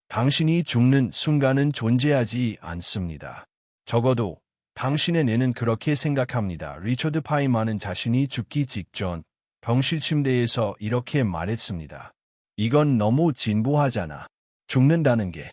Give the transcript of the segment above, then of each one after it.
당신이 죽는 순간은 존재하지 않습니다. 적어도 당신의 뇌는 그렇게 생각합니다. 리처드 파이만은 자신이 죽기 직전 병실 침대에서 이렇게 말했습니다. 이건 너무 진부하잖아. 죽는다는 게.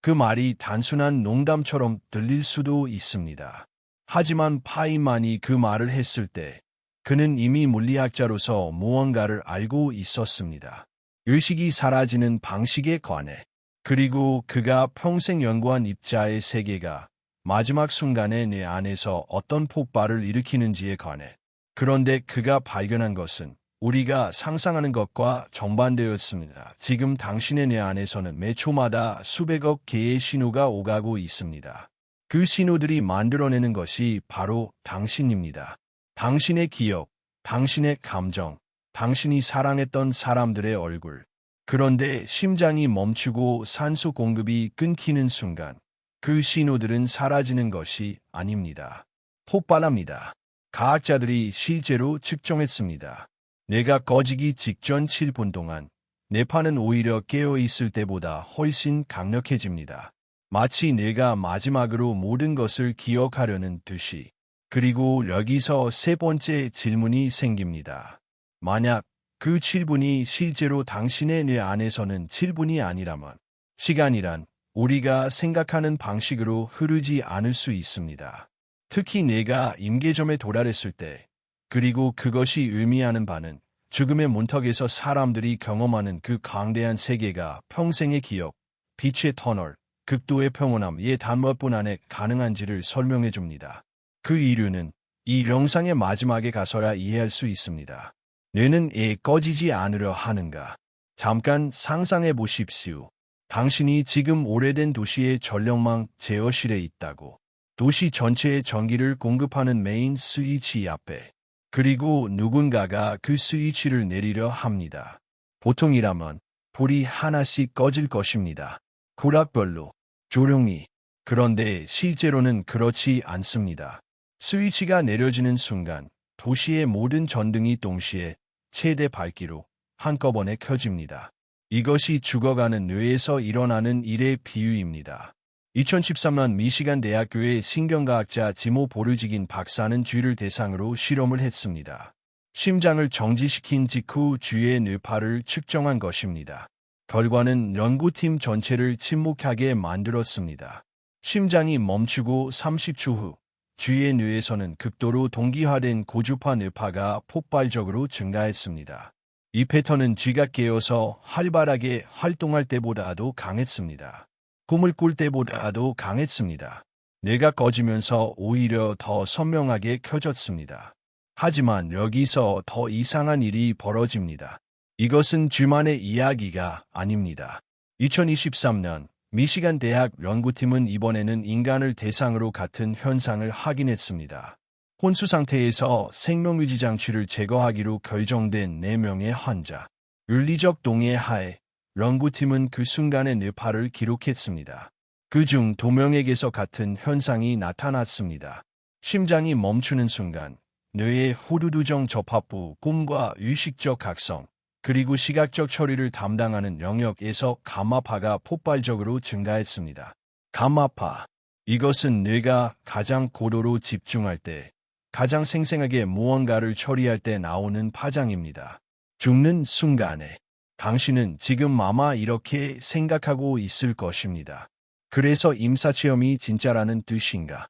그 말이 단순한 농담처럼 들릴 수도 있습니다. 하지만 파이만이 그 말을 했을 때 그는 이미 물리학자로서 무언가를 알고 있었습니다. 의식이 사라지는 방식에 관해. 그리고 그가 평생 연구한 입자의 세계가 마지막 순간에 뇌 안에서 어떤 폭발을 일으키는지에 관해. 그런데 그가 발견한 것은 우리가 상상하는 것과 정반대였습니다. 지금 당신의 뇌 안에서는 매 초마다 수백억 개의 신호가 오가고 있습니다. 그 신호들이 만들어내는 것이 바로 당신입니다. 당신의 기억, 당신의 감정, 당신이 사랑했던 사람들의 얼굴. 그런데 심장이 멈추고 산소 공급이 끊기는 순간 그 신호들은 사라지는 것이 아닙니다. 폭발합니다. 과학자들이 실제로 측정했습니다. 뇌가 꺼지기 직전 7분 동안 뇌파는 오히려 깨어있을 때보다 훨씬 강력해집니다. 마치 뇌가 마지막으로 모든 것을 기억하려는 듯이. 그리고 여기서 세 번째 질문이 생깁니다. 만약 그 7분이 실제로 당신의 뇌 안에서는 7분이 아니라면 시간이란 우리가 생각하는 방식으로 흐르지 않을 수 있습니다. 특히 뇌가 임계점에 도달했을 때, 그리고 그것이 의미하는 바는 죽음의 문턱에서 사람들이 경험하는 그 강대한 세계가 평생의 기억, 빛의 터널, 극도의 평온함의 단몇분 안에 가능한지를 설명해 줍니다. 그 이유는 이 영상의 마지막에 가서야 이해할 수 있습니다. 뇌는 왜 꺼지지 않으려 하는가? 잠깐 상상해 보십시오. 당신이 지금 오래된 도시의 전력망 제어실에 있다고. 도시 전체에 전기를 공급하는 메인 스위치 앞에. 그리고 누군가가 그 스위치를 내리려 합니다. 보통이라면 불이 하나씩 꺼질 것입니다. 구락별로, 조용히. 그런데 실제로는 그렇지 않습니다. 스위치가 내려지는 순간 도시의 모든 전등이 동시에 최대 밝기로 한꺼번에 켜집니다. 이것이 죽어가는 뇌에서 일어나는 일의 비유입니다. 2013년 미시간 대학교의 신경과학자 지모 보르지긴 박사는 쥐를 대상으로 실험을 했습니다. 심장을 정지시킨 직후 쥐의 뇌파를 측정한 것입니다. 결과는 연구팀 전체를 침묵하게 만들었습니다. 심장이 멈추고 30초 후 쥐의 뇌에서는 극도로 동기화된 고주파 뇌파가 폭발적으로 증가했습니다. 이 패턴은 쥐가 깨어서 활발하게 활동할 때보다도 강했습니다. 꿈을 꿀 때보다도 강했습니다. 뇌가 꺼지면서 오히려 더 선명하게 켜졌습니다. 하지만 여기서 더 이상한 일이 벌어집니다. 이것은 쥐만의 이야기가 아닙니다. 2023년 미시간 대학 연구팀은 이번에는 인간을 대상으로 같은 현상을 확인했습니다. 혼수 상태에서 생명유지 장치를 제거하기로 결정된 4명의 환자. 윤리적 동의 하에 연구팀은 그 순간의 뇌파를 기록했습니다. 그중 2명에게서 같은 현상이 나타났습니다. 심장이 멈추는 순간 뇌의 후두두정 접합부 꿈과 의식적 각성, 그리고 시각적 처리를 담당하는 영역에서 감마파가 폭발적으로 증가했습니다. 감마파. 이것은 뇌가 가장 고도로 집중할 때, 가장 생생하게 무언가를 처리할 때 나오는 파장입니다. 죽는 순간에 당신은 지금 아마 이렇게 생각하고 있을 것입니다. 그래서 임사체험이 진짜라는 뜻인가?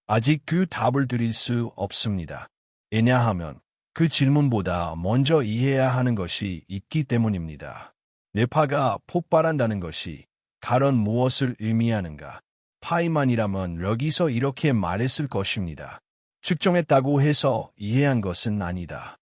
아직 그 답을 드릴 수 없습니다. 왜냐하면 그 질문보다 먼저 이해해야 하는 것이 있기 때문입니다. 뇌파가 폭발한다는 것이 가론 무엇을 의미하는가? 파이만이라면 여기서 이렇게 말했을 것입니다. 측정했다고 해서 이해한 것은 아니다.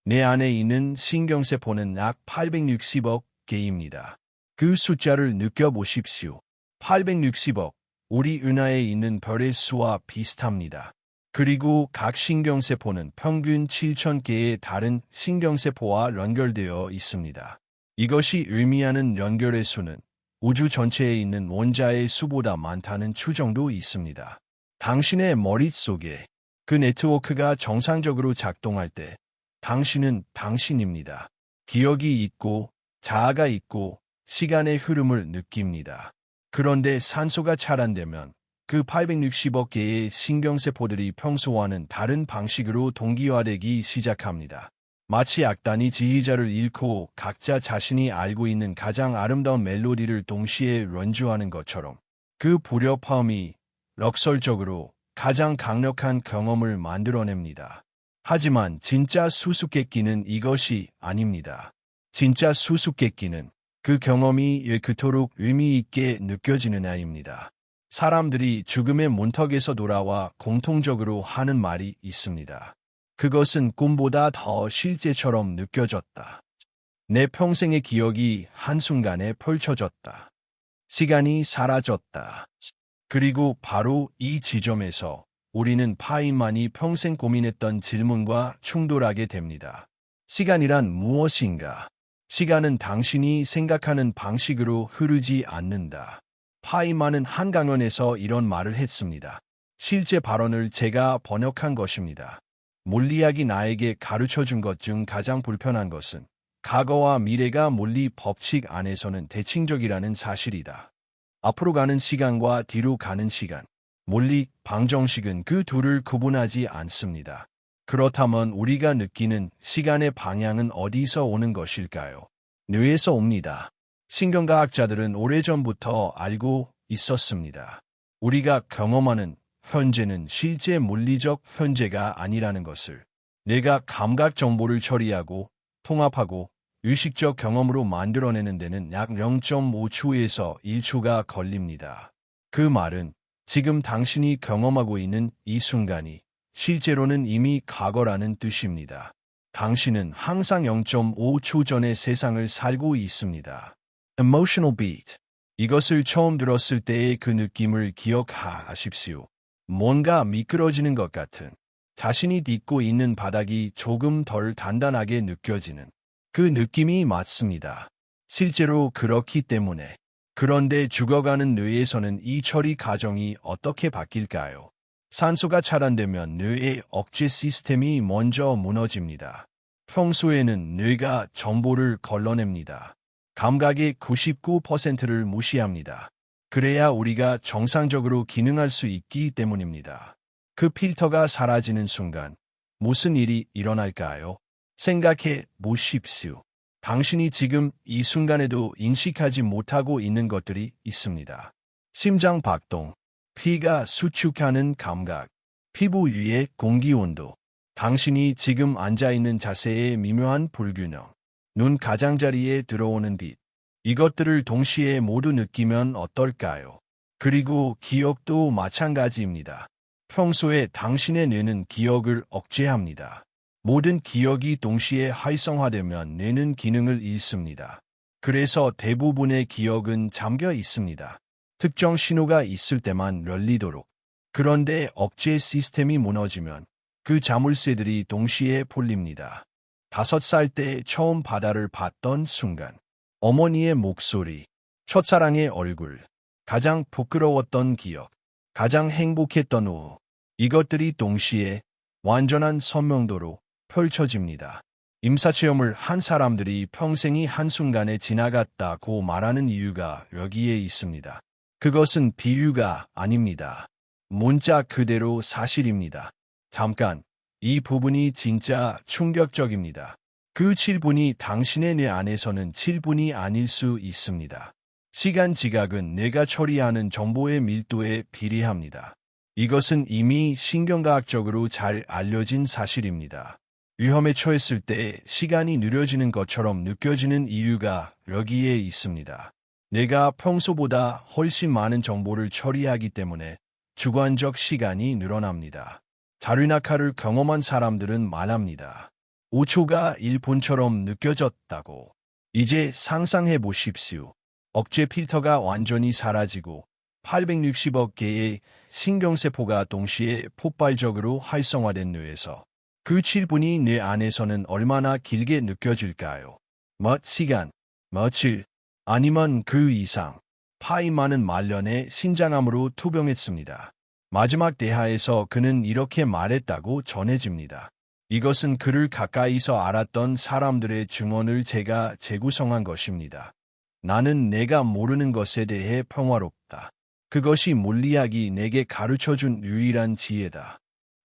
내 안에 있는 신경세포는 약 860억 개입니다. 그 숫자를 느껴보십시오. 860억, 우리 은하에 있는 별의 수와 비슷합니다. 그리고 각 신경세포는 평균 7,000개의 다른 신경세포와 연결되어 있습니다. 이것이 의미하는 연결의 수는 우주 전체에 있는 원자의 수보다 많다는 추정도 있습니다. 당신의 머릿속에 그 네트워크가 정상적으로 작동할 때 당신은 당신입니다. 기억이 있고, 자아가 있고, 시간의 흐름을 느낍니다. 그런데 산소가 차단되면 그 860억 개의 신경세포들이 평소와는 다른 방식으로 동기화되기 시작합니다. 마치 악단이 지휘자를 잃고 각자 자신이 알고 있는 가장 아름다운 멜로디를 동시에 연주하는 것처럼 그 불협화음이 역설적으로 가장 강력한 경험을 만들어냅니다. 하지만 진짜 수수께끼는 이것이 아닙니다. 진짜 수수께끼는 그 경험이 왜 그토록 의미 있게 느껴지는 아입니다. 사람들이 죽음의 문턱에서 돌아와 공통적으로 하는 말이 있습니다. 그것은 꿈보다 더 실제처럼 느껴졌다. 내 평생의 기억이 한순간에 펼쳐졌다. 시간이 사라졌다. 그리고 바로 이 지점에서 우리는 파인만이 평생 고민했던 질문과 충돌하게 됩니다. 시간이란 무엇인가? 시간은 당신이 생각하는 방식으로 흐르지 않는다. 파인만은 한 강연에서 이런 말을 했습니다. 실제 발언을 제가 번역한 것입니다. 물리학이 나에게 가르쳐준 것 중 가장 불편한 것은 과거와 미래가 물리 법칙 안에서는 대칭적이라는 사실이다. 앞으로 가는 시간과 뒤로 가는 시간, 물리, 방정식은 그 둘을 구분하지 않습니다. 그렇다면 우리가 느끼는 시간의 방향은 어디서 오는 것일까요? 뇌에서 옵니다. 신경과학자들은 오래전부터 알고 있었습니다. 우리가 경험하는 현재는 실제 물리적 현재가 아니라는 것을. 뇌가 감각 정보를 처리하고 통합하고 의식적 경험으로 만들어내는 데는 약 0.5초에서 1초가 걸립니다. 그 말은 지금 당신이 경험하고 있는 이 순간이 실제로는 이미 과거라는 뜻입니다. 당신은 항상 0.5초 전의 세상을 살고 있습니다. Emotional beat. 이것을 처음 들었을 때의 그 느낌을 기억하십시오. 뭔가 미끄러지는 것 같은, 자신이 딛고 있는 바닥이 조금 덜 단단하게 느껴지는 그 느낌이 맞습니다. 실제로 그렇기 때문에. 그런데 죽어가는 뇌에서는 이 처리 과정이 어떻게 바뀔까요? 산소가 차단되면 뇌의 억제 시스템이 먼저 무너집니다. 평소에는 뇌가 정보를 걸러냅니다. 감각의 99%를 무시합니다. 그래야 우리가 정상적으로 기능할 수 있기 때문입니다. 그 필터가 사라지는 순간 무슨 일이 일어날까요? 생각해 보십시오. 당신이 지금 이 순간에도 인식하지 못하고 있는 것들이 있습니다. 심장 박동, 피가 수축하는 감각, 피부 위의 공기 온도, 당신이 지금 앉아있는 자세의 미묘한 불균형, 눈 가장자리에 들어오는 빛, 이것들을 동시에 모두 느끼면 어떨까요? 그리고 기억도 마찬가지입니다. 평소에 당신의 뇌는 기억을 억제합니다. 모든 기억이 동시에 활성화되면 뇌는 기능을 잃습니다. 그래서 대부분의 기억은 잠겨 있습니다. 특정 신호가 있을 때만 열리도록. 그런데 억제 시스템이 무너지면 그 자물쇠들이 동시에 풀립니다. 5살 때 처음 바다를 봤던 순간, 어머니의 목소리, 첫사랑의 얼굴, 가장 부끄러웠던 기억, 가장 행복했던 오후, 이것들이 동시에 완전한 선명도로 펼쳐집니다. 임사체험을 한 사람들이 평생이 한순간에 지나갔다고 말하는 이유가 여기에 있습니다. 그것은 비유가 아닙니다. 문자 그대로 사실입니다. 잠깐, 이 부분이 진짜 충격적입니다. 그 7분이 당신의 뇌 안에서는 7분이 아닐 수 있습니다. 시간 지각은 뇌가 처리하는 정보의 밀도에 비례합니다. 이것은 이미 신경과학적으로 잘 알려진 사실입니다. 위험에 처했을 때 시간이 느려지는 것처럼 느껴지는 이유가 여기에 있습니다. 뇌가 평소보다 훨씬 많은 정보를 처리하기 때문에 주관적 시간이 늘어납니다. 자륜악화를 경험한 사람들은 말합니다. 5초가 1분처럼 느껴졌다고. 이제 상상해 보십시오. 억제 필터가 완전히 사라지고 860억 개의 신경세포가 동시에 폭발적으로 활성화된 뇌에서 그 7분이 뇌 안에서는 얼마나 길게 느껴질까요? 몇 시간, 며칠, 아니면 그 이상. 파인만은 말년에 신장암으로 투병했습니다. 마지막 대하에서 그는 이렇게 말했다고 전해집니다. 이것은 그를 가까이서 알았던 사람들의 증언을 제가 재구성한 것입니다. 나는 내가 모르는 것에 대해 평화롭다. 그것이 물리학이 내게 가르쳐준 유일한 지혜다.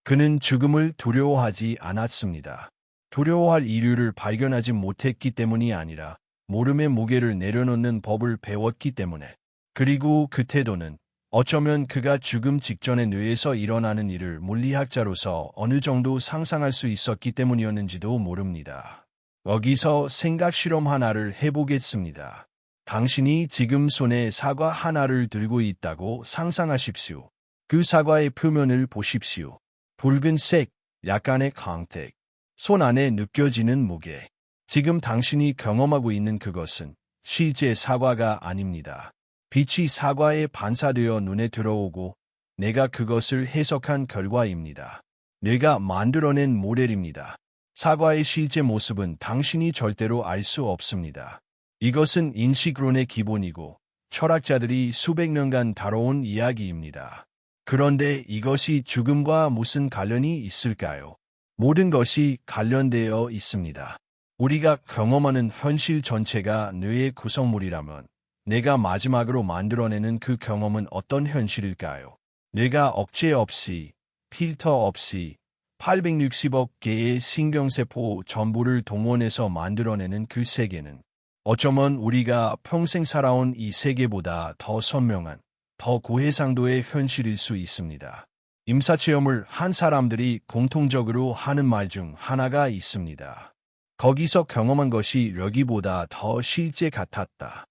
그는 죽음을 두려워하지 않았습니다. 두려워할 이유를 발견하지 못했기 때문이 아니라 모름의 무게를 내려놓는 법을 배웠기 때문에. 그리고 그 태도는 어쩌면 그가 죽음 직전에 뇌에서 일어나는 일을 물리학자로서 어느 정도 상상할 수 있었기 때문이었는지도 모릅니다. 여기서 생각 실험 하나를 해보겠습니다. 당신이 지금 손에 사과 하나를 들고 있다고 상상하십시오. 그 사과의 표면을 보십시오. 붉은색, 약간의 광택, 손 안에 느껴지는 무게. 지금 당신이 경험하고 있는 그것은 실제 사과가 아닙니다. 빛이 사과에 반사되어 눈에 들어오고 내가 그것을 해석한 결과입니다. 내가 만들어낸 모델입니다. 사과의 실제 모습은 당신이 절대로 알 수 없습니다. 이것은 인식론의 기본이고 철학자들이 수백 년간 다뤄온 이야기입니다. 그런데 이것이 죽음과 무슨 관련이 있을까요? 모든 것이 관련되어 있습니다. 우리가 경험하는 현실 전체가 뇌의 구성물이라면 내가 마지막으로 만들어내는 그 경험은 어떤 현실일까요? 뇌가 억제 없이, 필터 없이 860억 개의 신경세포 전부를 동원해서 만들어내는 그 세계는 어쩌면 우리가 평생 살아온 이 세계보다 더 선명한, 더 고해상도의 현실일 수 있습니다. 임사체험을 한 사람들이 공통적으로 하는 말 중 하나가 있습니다. 거기서 경험한 것이 여기보다 더 실제 같았다.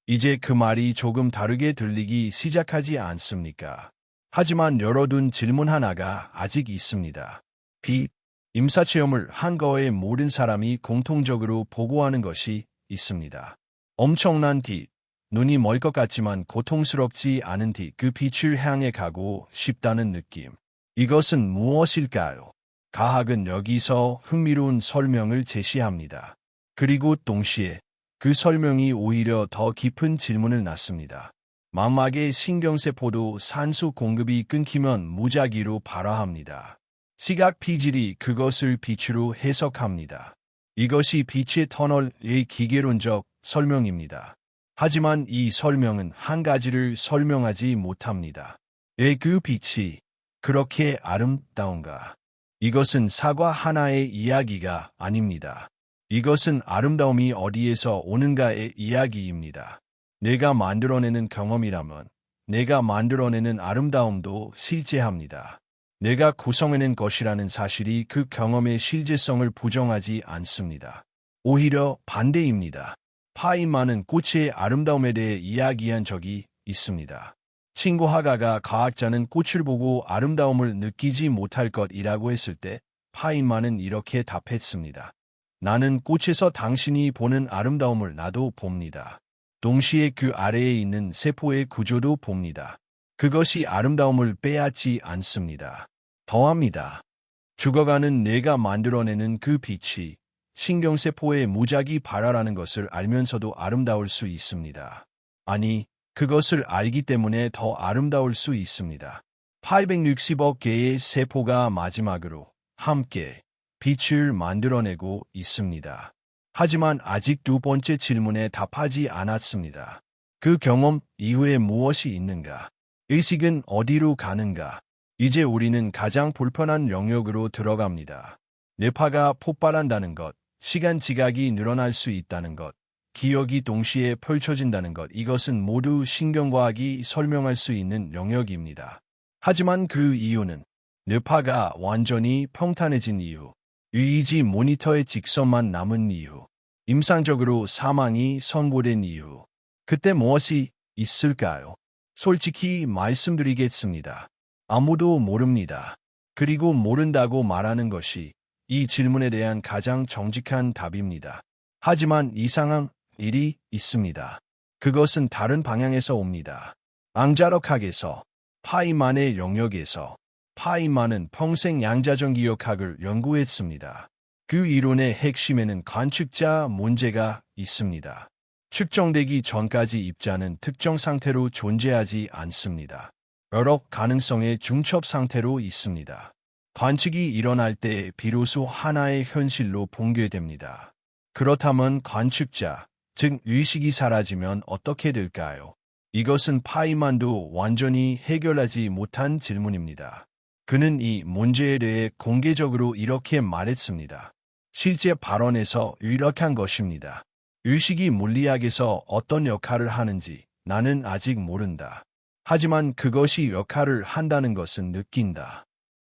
이제 그 말이 조금 다르게 들리기 시작하지 않습니까? 하지만 열어둔 질문 하나가 아직 있습니다. 임사체험을 한 거에 모든 사람이 공통적으로 보고하는 것이 있습니다. 엄청난 빛, 눈이 멀 것 같지만 고통스럽지 않은 빛, 그 빛을 향해 가고 싶다는 느낌. 이것은 무엇일까요? 과학은 여기서 흥미로운 설명을 제시합니다. 그리고 동시에 그 설명이 오히려 더 깊은 질문을 낳습니다. 망막의 신경세포도 산소 공급이 끊기면 무작위로 발화합니다. 시각 피질이 그것을 빛으로 해석합니다. 이것이 빛의 터널의 기계론적 설명입니다. 하지만 이 설명은 한 가지를 설명하지 못합니다. 왜 그 빛이 그렇게 아름다운가? 이것은 사과 하나의 이야기가 아닙니다. 이것은 아름다움이 어디에서 오는가의 이야기입니다. 내가 만들어내는 경험이라면 내가 만들어내는 아름다움도 실제합니다. 내가 구성해낸 것이라는 사실이 그 경험의 실제성을 부정하지 않습니다. 오히려 반대입니다. 파인만은 꽃의 아름다움에 대해 이야기한 적이 있습니다. 친구 하가가 과학자는 꽃을 보고 아름다움을 느끼지 못할 것이라고 했을 때 파인만은 이렇게 답했습니다. 나는 꽃에서 당신이 보는 아름다움을 나도 봅니다. 동시에 그 아래에 있는 세포의 구조도 봅니다. 그것이 아름다움을 빼앗지 않습니다. 더합니다. 죽어가는 뇌가 만들어내는 그 빛이 신경세포의 무작위 발화라는 것을 알면서도 아름다울 수 있습니다. 아니, 그것을 알기 때문에 더 아름다울 수 있습니다. 860억 개의 세포가 마지막으로 함께 빛을 만들어내고 있습니다. 하지만 아직 두 번째 질문에 답하지 않았습니다. 그 경험 이후에 무엇이 있는가? 의식은 어디로 가는가? 이제 우리는 가장 불편한 영역으로 들어갑니다. 뇌파가 폭발한다는 것, 시간 지각이 늘어날 수 있다는 것, 기억이 동시에 펼쳐진다는 것, 이것은 모두 신경과학이 설명할 수 있는 영역입니다. 하지만 그 이유는 뇌파가 완전히 평탄해진 이유, EEG 모니터의 직선만 남은 이유, 임상적으로 사망이 선고된 이유, 그때 무엇이 있을까요? 솔직히 말씀드리겠습니다. 아무도 모릅니다. 그리고 모른다고 말하는 것이 이 질문에 대한 가장 정직한 답입니다. 하지만 이상한 일이 있습니다. 그것은 다른 방향에서 옵니다. 앙자력학에서, 파이만의 영역에서, 파이만은 평생 양자전기역학을 연구했습니다. 그 이론의 핵심에는 관측자 문제가 있습니다. 측정되기 전까지 입자는 특정 상태로 존재하지 않습니다. 여러 가능성의 중첩 상태로 있습니다. 관측이 일어날 때 비로소 하나의 현실로 붕괴됩니다. 그렇다면 관측자, 즉 의식이 사라지면 어떻게 될까요? 이것은 파이만도 완전히 해결하지 못한 질문입니다. 그는 이 문제에 대해 공개적으로 이렇게 말했습니다. 실제 발언에서 유력한 것입니다. 의식이 물리학에서 어떤 역할을 하는지 나는 아직 모른다. 하지만 그것이 역할을 한다는 것은 느낀다.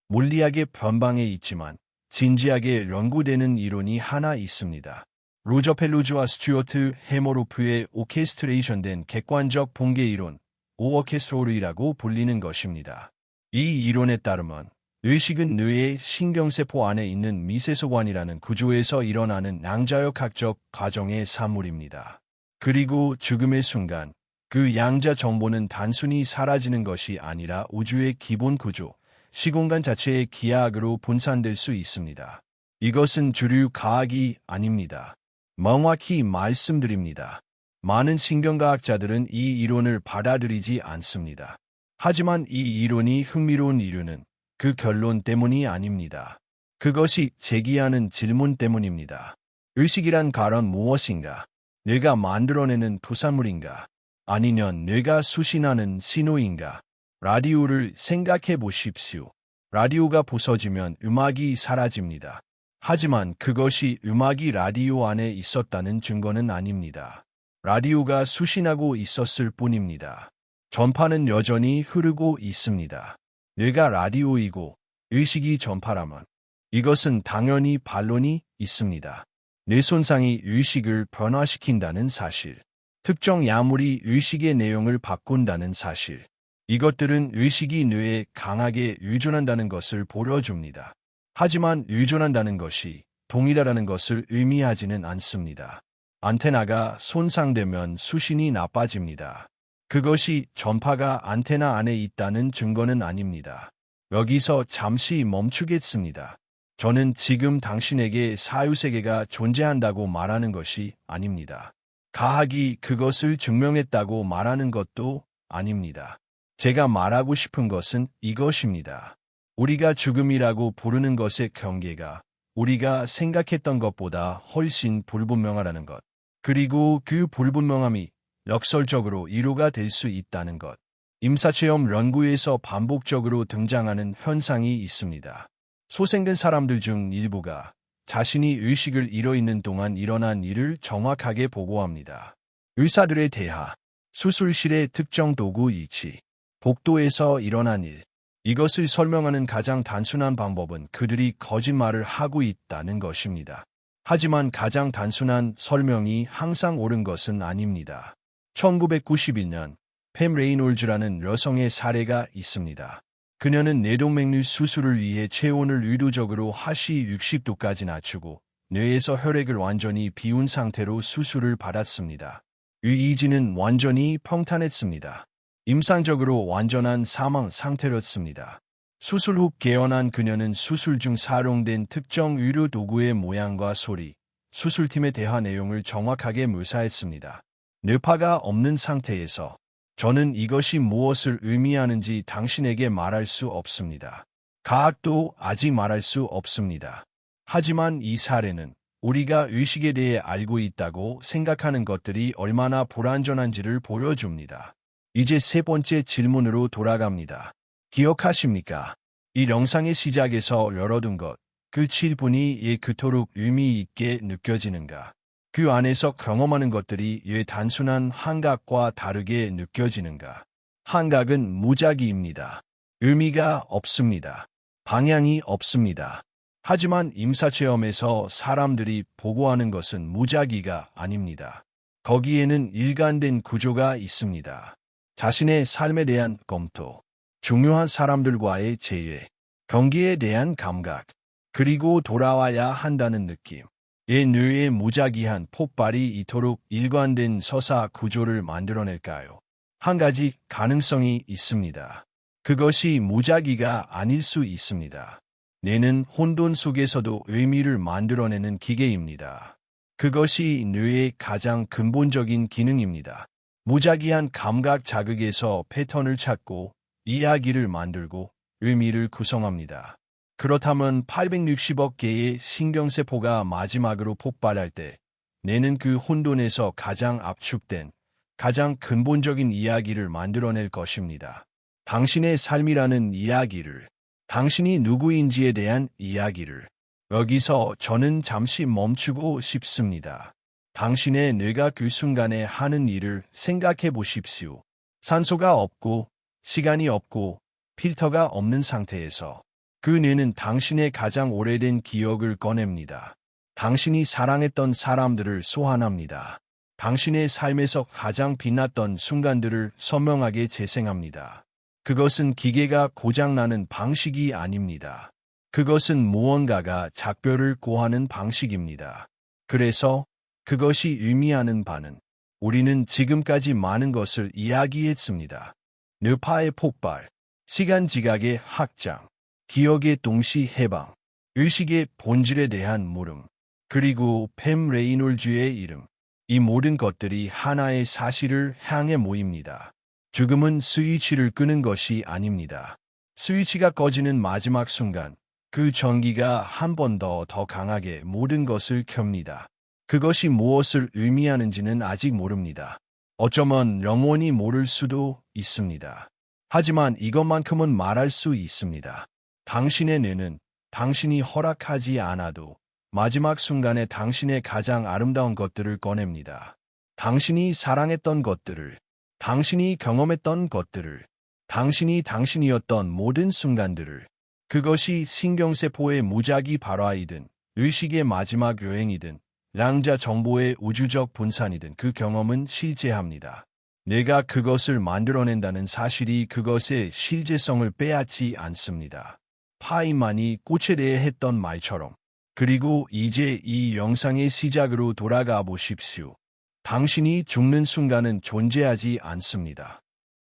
물리학의 변방에 있지만 진지하게 연구되는 이론이 하나 있습니다. 로저 펠로즈와 스튜어트 해머로프의 오케스트레이션된 객관적 본계 이론, 오어케스트로이라고 불리는 것입니다. 이 이론에 따르면 의식은 뇌의 신경세포 안에 있는 미세소관이라는 구조에서 일어나는 양자역학적 과정의 산물입니다. 그리고 죽음의 순간 그 양자 정보는 단순히 사라지는 것이 아니라 우주의 기본 구조, 시공간 자체의 기하학으로 분산될 수 있습니다. 이것은 주류 과학이 아닙니다. 명확히 말씀드립니다. 많은 신경과학자들은 이 이론을 받아들이지 않습니다. 하지만 이 이론이 흥미로운 이유는 그 결론 때문이 아닙니다. 그것이 제기하는 질문 때문입니다. 의식이란 과연 무엇인가? 뇌가 만들어내는 부산물인가? 아니면 뇌가 수신하는 신호인가? 라디오를 생각해 보십시오. 라디오가 부서지면 음악이 사라집니다. 하지만 그것이 음악이 라디오 안에 있었다는 증거는 아닙니다. 라디오가 수신하고 있었을 뿐입니다. 전파는 여전히 흐르고 있습니다. 뇌가 라디오이고 의식이 전파라면 이것은 당연히 반론이 있습니다. 뇌 손상이 의식을 변화시킨다는 사실, 특정 약물이 의식의 내용을 바꾼다는 사실, 이것들은 의식이 뇌에 강하게 의존한다는 것을 보여줍니다. 하지만 의존한다는 것이 동일하다는 것을 의미하지는 않습니다. 안테나가 손상되면 수신이 나빠집니다. 그것이 전파가 안테나 안에 있다는 증거는 아닙니다. 여기서 잠시 멈추겠습니다. 저는 지금 당신에게 사후세계가 존재한다고 말하는 것이 아닙니다. 과학이 그것을 증명했다고 말하는 것도 아닙니다. 제가 말하고 싶은 것은 이것입니다. 우리가 죽음이라고 부르는 것의 경계가 우리가 생각했던 것보다 훨씬 불분명하다는 것, 그리고 그 불분명함이 역설적으로 이유가 될 수 있다는 것. 임사체험 연구에서 반복적으로 등장하는 현상이 있습니다. 소생된 사람들 중 일부가 자신이 의식을 잃어있는 동안 일어난 일을 정확하게 보고합니다. 의사들의 대화, 수술실의 특정 도구 위치, 복도에서 일어난 일. 이것을 설명하는 가장 단순한 방법은 그들이 거짓말을 하고 있다는 것입니다. 하지만 가장 단순한 설명이 항상 옳은 것은 아닙니다. 1991년 팸 레이놀즈라는 여성의 사례가 있습니다. 그녀는 뇌동맥류 수술을 위해 체온을 의도적으로 하시 60도까지 낮추고 뇌에서 혈액을 완전히 비운 상태로 수술을 받았습니다. 이 이지는 완전히 평탄했습니다. 임상적으로 완전한 사망 상태였습니다. 수술 후 깨어난 그녀는 수술 중 사용된 특정 의료 도구의 모양과 소리, 수술팀의 대화 내용을 정확하게 묘사했습니다. 뇌파가 없는 상태에서 저는 이것이 무엇을 의미하는지 당신에게 말할 수 없습니다. 과학도 아직 말할 수 없습니다. 하지만 이 사례는 우리가 의식에 대해 알고 있다고 생각하는 것들이 얼마나 불완전한지를 보여줍니다. 이제 세 번째 질문으로 돌아갑니다. 기억하십니까? 이 영상의 시작에서 열어둔 것, 그 7분이 왜 그토록 의미 있게 느껴지는가? 그 안에서 경험하는 것들이 왜 단순한 환각과 다르게 느껴지는가? 환각은 무작위입니다. 의미가 없습니다. 방향이 없습니다. 하지만 임사체험에서 사람들이 보고하는 것은 무작위가 아닙니다. 거기에는 일관된 구조가 있습니다. 자신의 삶에 대한 검토, 중요한 사람들과의 재회, 경계에 대한 감각, 그리고 돌아와야 한다는 느낌. 이 뇌의 무작위한 폭발이 이토록 일관된 서사 구조를 만들어낼까요? 한 가지 가능성이 있습니다. 그것이 무작위가 아닐 수 있습니다. 뇌는 혼돈 속에서도 의미를 만들어내는 기계입니다. 그것이 뇌의 가장 근본적인 기능입니다. 무작위한 감각 자극에서 패턴을 찾고 이야기를 만들고 의미를 구성합니다. 그렇다면 860억 개의 신경세포가 마지막으로 폭발할 때 뇌는 그 혼돈에서 가장 압축된, 가장 근본적인 이야기를 만들어낼 것입니다. 당신의 삶이라는 이야기를, 당신이 누구인지에 대한 이야기를. 여기서 저는 잠시 멈추고 싶습니다. 당신의 뇌가 그 순간에 하는 일을 생각해 보십시오. 산소가 없고, 시간이 없고, 필터가 없는 상태에서 그 뇌는 당신의 가장 오래된 기억을 꺼냅니다. 당신이 사랑했던 사람들을 소환합니다. 당신의 삶에서 가장 빛났던 순간들을 선명하게 재생합니다. 그것은 기계가 고장나는 방식이 아닙니다. 그것은 무언가가 작별을 고하는 방식입니다. 그래서 그것이 의미하는 바는 우리는 지금까지 많은 것을 이야기했습니다. 뇌파의 폭발, 시간 지각의 확장, 기억의 동시 해방, 의식의 본질에 대한 물음, 그리고 팸 레이놀즈의 이름. 이 모든 것들이 하나의 사실을 향해 모입니다. 죽음은 스위치를 끄는 것이 아닙니다. 스위치가 꺼지는 마지막 순간, 그 전기가 한 번 더 강하게 모든 것을 켭니다. 그것이 무엇을 의미하는지는 아직 모릅니다. 어쩌면 영원히 모를 수도 있습니다. 하지만 이것만큼은 말할 수 있습니다. 당신의 뇌는 당신이 허락하지 않아도 마지막 순간에 당신의 가장 아름다운 것들을 꺼냅니다. 당신이 사랑했던 것들을, 당신이 경험했던 것들을, 당신이 당신이었던 모든 순간들을. 그것이 신경세포의 무작위 발화이든, 의식의 마지막 여행이든, 랑자 정보의 우주적 분산이든 그 경험은 실제합니다. 내가 그것을 만들어낸다는 사실이 그것의 실제성을 빼앗지 않습니다. 파이만이 꽃에 대해 했던 말처럼. 그리고 이제 이 영상의 시작으로 돌아가 보십시오. 당신이 죽는 순간은 존재하지 않습니다.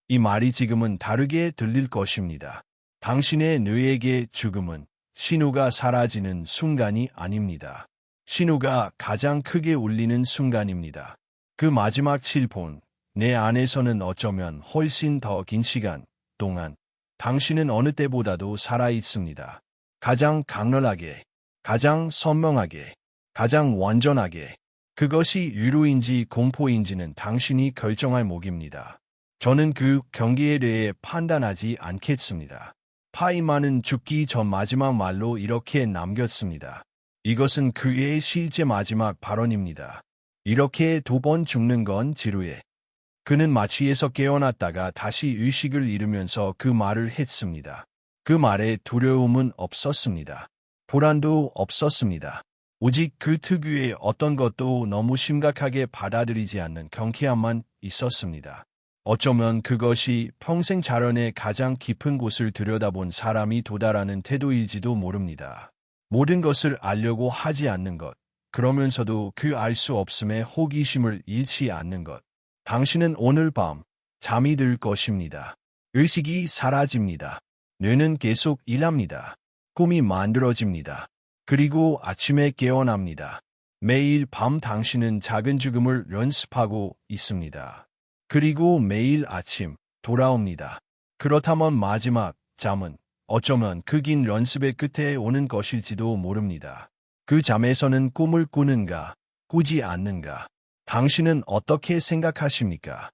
이 말이 지금은 다르게 들릴 것입니다. 당신의 뇌에게 죽음은 신호가 사라지는 순간이 아닙니다. 신호가 가장 크게 울리는 순간입니다. 그 마지막 7분, 내 안에서는 어쩌면 훨씬 더 긴 시간 동안 당신은 어느 때보다도 살아있습니다. 가장 강렬하게, 가장 선명하게, 가장 완전하게. 그것이 위로인지 공포인지는 당신이 결정할 몫입니다. 저는 그 경계에 대해 판단하지 않겠습니다. 파이만은 죽기 전 마지막 말로 이렇게 남겼습니다. 이것은 그의 실제 마지막 발언입니다. 이렇게 2번 죽는 건 지루해. 그는 마취에서 깨어났다가 다시 의식을 잃으면서 그 말을 했습니다. 그 말에 두려움은 없었습니다. 불안도 없었습니다. 오직 그 특유의 어떤 것도 너무 심각하게 받아들이지 않는 경쾌함만 있었습니다. 어쩌면 그것이 평생 자련의 가장 깊은 곳을 들여다본 사람이 도달하는 태도일지도 모릅니다. 모든 것을 알려고 하지 않는 것, 그러면서도 그 알 수 없음에 호기심을 잃지 않는 것. 당신은 오늘 밤 잠이 들 것입니다. 의식이 사라집니다. 뇌는 계속 일합니다. 꿈이 만들어집니다. 그리고 아침에 깨어납니다. 매일 밤 당신은 작은 죽음을 연습하고 있습니다. 그리고 매일 아침 돌아옵니다. 그렇다면 마지막 잠은 어쩌면 그 긴 연습의 끝에 오는 것일지도 모릅니다. 그 잠에서는 꿈을 꾸는가, 꾸지 않는가? 당신은 어떻게 생각하십니까?